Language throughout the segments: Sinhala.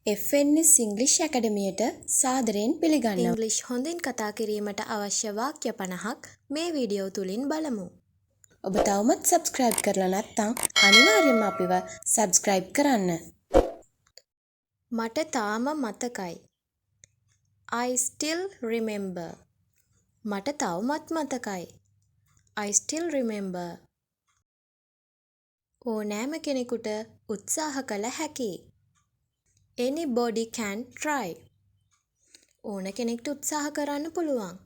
FNS ඉංග්‍රීසි ඇකඩමියට සාදරයෙන් පිළිගන්නවා. ඉංග්‍රීසි හොඳින් කතා කිරීමට අවශ්‍ය වාක්‍ය 50ක් මේ වීඩියෝ තුලින් බලමු. ඔබ තවමත් සබ්ස්ක්‍රයිබ් කරලා නැත්නම් අනිවාර්යයෙන්ම අපිව සබ්ස්ක්‍රයිබ් කරන්න. මට තාම මතකයි. I still remember. මට තවමත් මතකයි. I still remember. ඕනෑම කෙනෙකුට උත්සාහ කළ හැකියි. Anybody can try. ඕන කෙනෙක්ට උත්සාහ කරන්න පුළුවන්.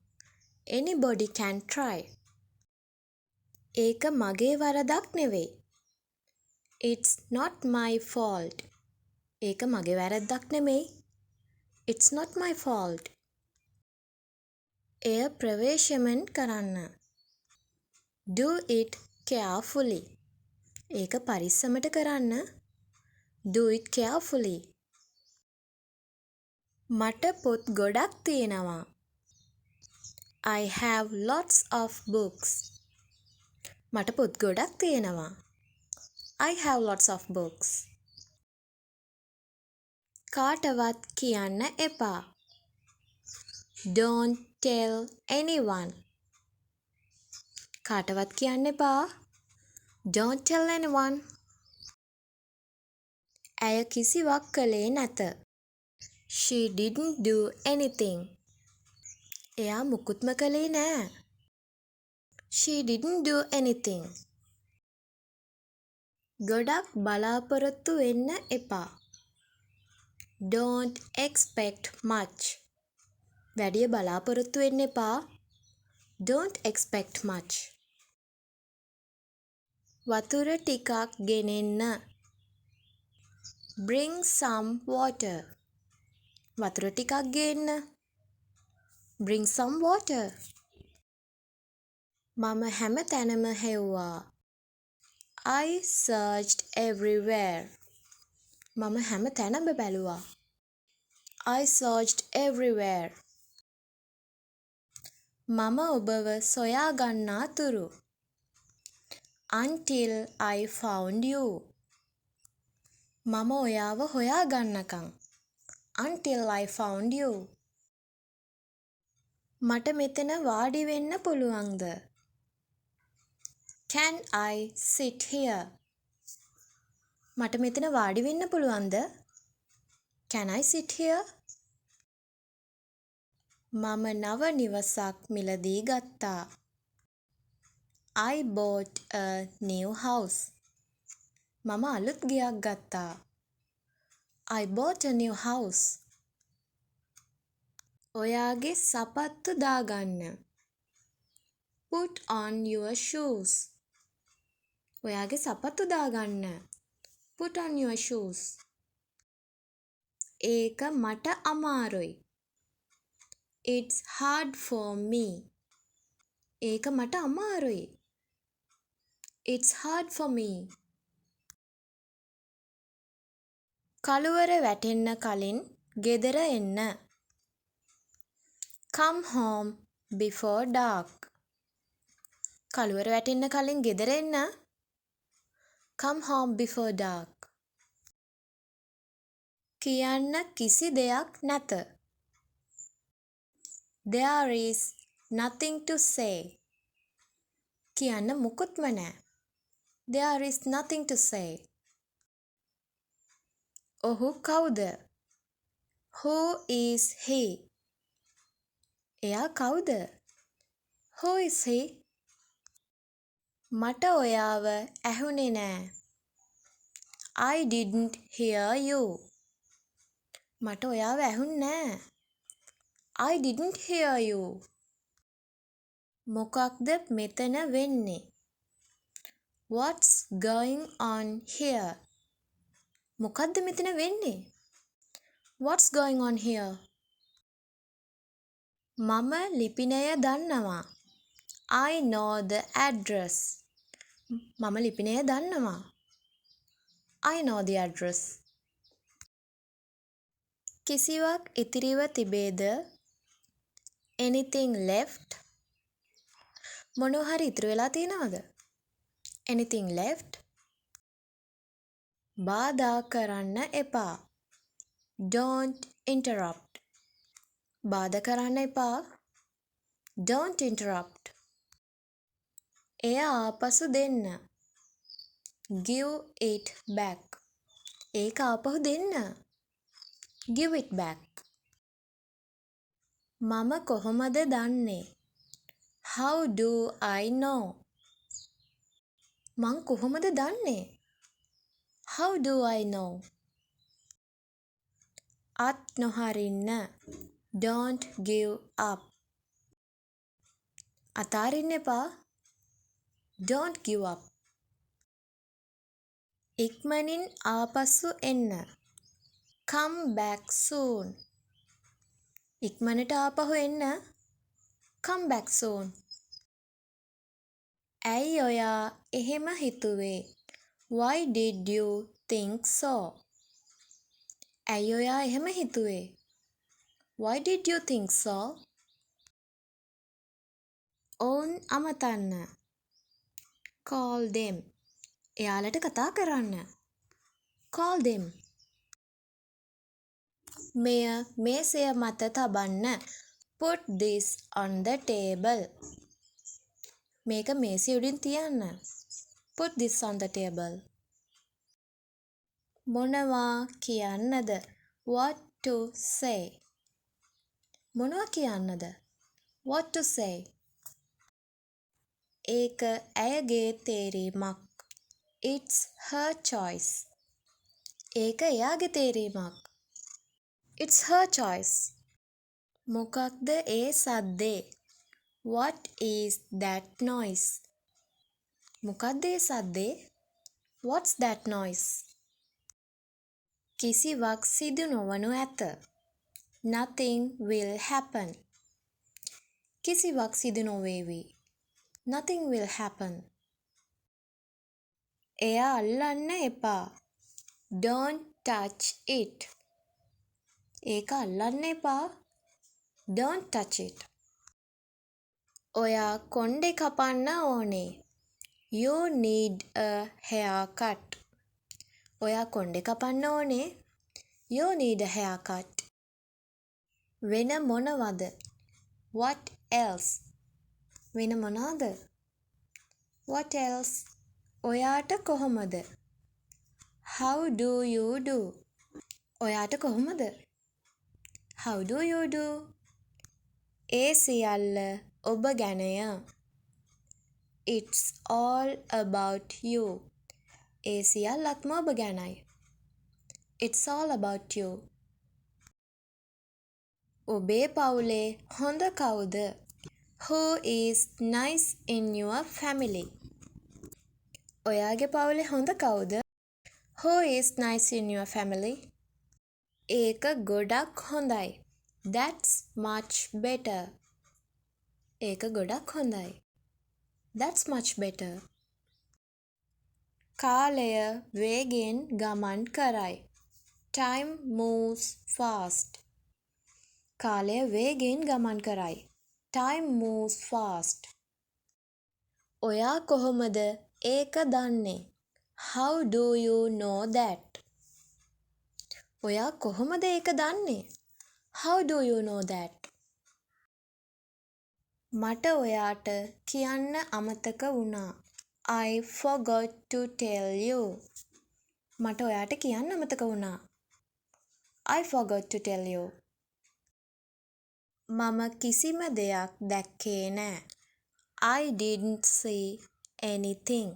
Anybody can try. ඒක මගේ වරදක් නෙවෙයි. It's not my fault. ඒක මගේ වැරද්දක් නෙමෙයි. It's not my fault. එය ප්‍රවේශමෙන් කරන්න. Do it carefully. ඒක පරිස්සමට කරන්න. Do it carefully. මට පොත් ගොඩක් තියෙනවා. I have lots of books. මට පොත් ගොඩක් තියෙනවා. I have lots of books. කාටවත් කියන්න එපා. Don't tell anyone. කාටවත් කියන්න එපා. Don't tell anyone. ඇය කිසිවක් කළේ නැත. She didn't do anything. එයා මුකුත්ම කළේ නෑ. She didn't do anything. ගොඩක් බලාපොරොත්තු වෙන්න එපා. Don't expect much. වැඩිය බලාපොරොත්තු වෙන්න එපා. Don't expect much. වතුර ටිකක් ගෙනෙන්න. Bring some water. වතුර ටිකක් ගේන්න. Bring some water. මම හැම තැනම හෙව්වා. I searched everywhere. මම හැම තැනම බැලුවා. I searched everywhere. මම ඔබව සොයා ගන්නා තුරු. Until I found you. මම ඔයාව හොයා ගන්නකම්. Until I found you. මට මෙතන වාඩි වෙන්න පුළුවන්ද? Can I sit here? මට මෙතන වාඩි වෙන්න පුළුවන්ද? Can I sit here? මම නව නිවසක් මිලදී ගත්තා. I bought a new house. මම අලුත් ගෙයක් ගත්තා. I bought a new house. ඔයාගේ සපත්තු දාගන්න. Put on your shoes. ඔයාගේ සපත්තු දාගන්න. Put on your shoes. ඒක මට අමාරුයි. It's hard for me. ඒක මට අමාරුයි. It's hard for me. කළුවර වැටෙන්න කලින් ගෙදර එන්න. Come home before dark. කළුවර වැටෙන්න කලින් ගෙදර එන්න. Come home before dark. කියන්න කිසි දෙයක් නැත. There is nothing to say. කියන්න මුකුත්ම නැහැ. There is nothing to say. ඔහු කවුද? Who is he? එයා කවුද? Who is he? මට ඔයාව ඇහුනේ නෑ. I didn't hear you. මට ඔයාව ඇහුන්නේ නෑ. I didn't hear you. මොකක්ද මෙතන වෙන්නේ? What's going on here? මොකක්ද මෙතන වෙන්නේ? What's going on here? මම ලිපිනය දන්නවා. I know the address. මම ලිපිනය දන්නවා. I know the address. කිසිවක් ඉතිරිව තිබේද? Anything left? මොනවා හරි ඉතුරු වෙලා තියෙනවද? Anything left? බාධා කරන්න එපා. Don't interrupt. බාධා කරන්න එපා. Don't interrupt. එය ආපසු දෙන්න. Give it back. ඒක ආපහු දෙන්න. Give it back. මම කොහොමද දන්නේ? How do I know? මං කොහොමද දන්නේ? How do I know? අත් නොහරින්න. Don't give up. අතාරින්න එපා. Don't give up. ඉක්මනින් ආපසු එන්න. Come back soon. ඉක්මනට ආපහු එන්න. Come back soon. ඇයි ඔයා එහෙම හිතුවේ? Why did you think so? ඇයි ඔයා එහෙම හිතුවේ? Why did you think so? ඔවුන් අමතන්න. Call them. එයාලට කතා කරන්න. Call them. මෙය මේසය මත තබන්න. Put this on the table. මේක මේසය උඩින් තියන්න. Put this on the table. මොනවා කියන්නද? What to say. මොනවා කියන්නද? What to say. ඒක ඇයගේ තේරීමක්. It's her choice. ඒක එයාගේ තේරීමක්. It's her choice. මොකක්ද ඒ සද්දේ? What is that noise? මොකක්ද ඒ සද්දේ? What's that noise? කිසිවක් සිදු නොවනු ඇත. Nothing will happen. කිසිවක් සිදු නොවේවි. Nothing will happen. එය අල්ලන්න එපා. Don't touch it. ඒක අල්ලන්න එපා. Don't touch it. ඔයා කොණ්ඩේ කපන්න ඕනේ. You need a haircut. ඔයා කොණ්ඩේ කපන්න ඕනේ. You need a haircut. වෙන මොනවද? What else? වෙන මොනවද? What else? ඔයාට කොහොමද? How do you do? ඔයාට කොහොමද? How do you do? ඒ සියල්ල ඔබ ගැනය. It's all about you. ඒ සියල්ලක්ම ඔබ ගැනයි. It's all about you. ඔබේ පවුලේ හොඳ කවුද? Who is nice in your family? ඔයාගේ පවුලේ හොඳ කවුද? Who is nice in your family? ඒක ගොඩක් හොඳයි. That's much better. ඒක ගොඩක් හොඳයි. That's much better. කාලය වේගෙන් ගමන් කරයි. Time moves fast. කාලය වේගෙන් ගමන් කරයි. Time moves fast. ඔයා කොහොමද ඒක දන්නේ? How do you know that? ඔයා කොහොමද ඒක දන්නේ? How do you know that? මට ඔයාට කියන්න අමතක වුණා. I forgot to tell you. මට ඔයාට කියන්න අමතක වුණා. I forgot to tell you. මම කිසිම දෙයක් දැක්කේ නෑ. I didn't see anything.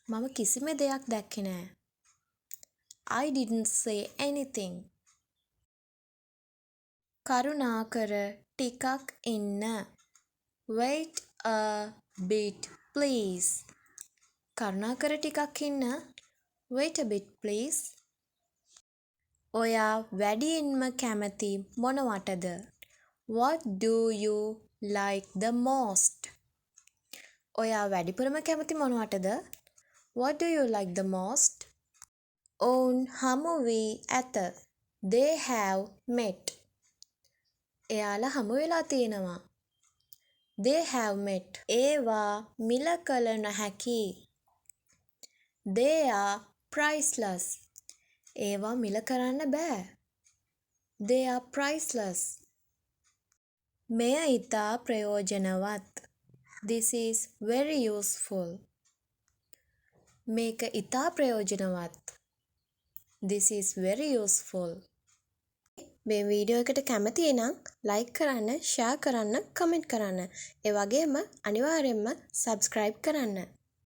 මම කිසිම දෙයක් දැක්කේ නෑ. I didn't see anything. කරුණාකර ටිකක් ඉන්න. Wait a bit please. කරුණාකර ටිකක් ඉන්න. Wait a bit please. ඔයා වැඩියෙන්ම කැමති මොනවටද? What do you like the most? ඔයා වැඩිපුරම කැමති මොනවටද? What do you like the most? ඔවුන් හමු වී ඇත. They have met. එයාලා හමු වෙලා තියෙනවා. They have met. ඒවා මිල කළ නොහැකි. They are priceless. ඒවා මිල කරන්න බෑ. They are priceless. මෙය ඉතා ප්‍රයෝජනවත්. This is very useful. මේක ඉතා ප්‍රයෝජනවත්. This is very useful. මේ වීඩියෝ එකට කැමති නම් ලයික් කරන්න, ෂෙයා කරන්න, කමෙන්ට් කරන්න. ඒ වගේම අනිවාර්යයෙන්ම සබ්ස්ක්‍රයිබ් කරන්න.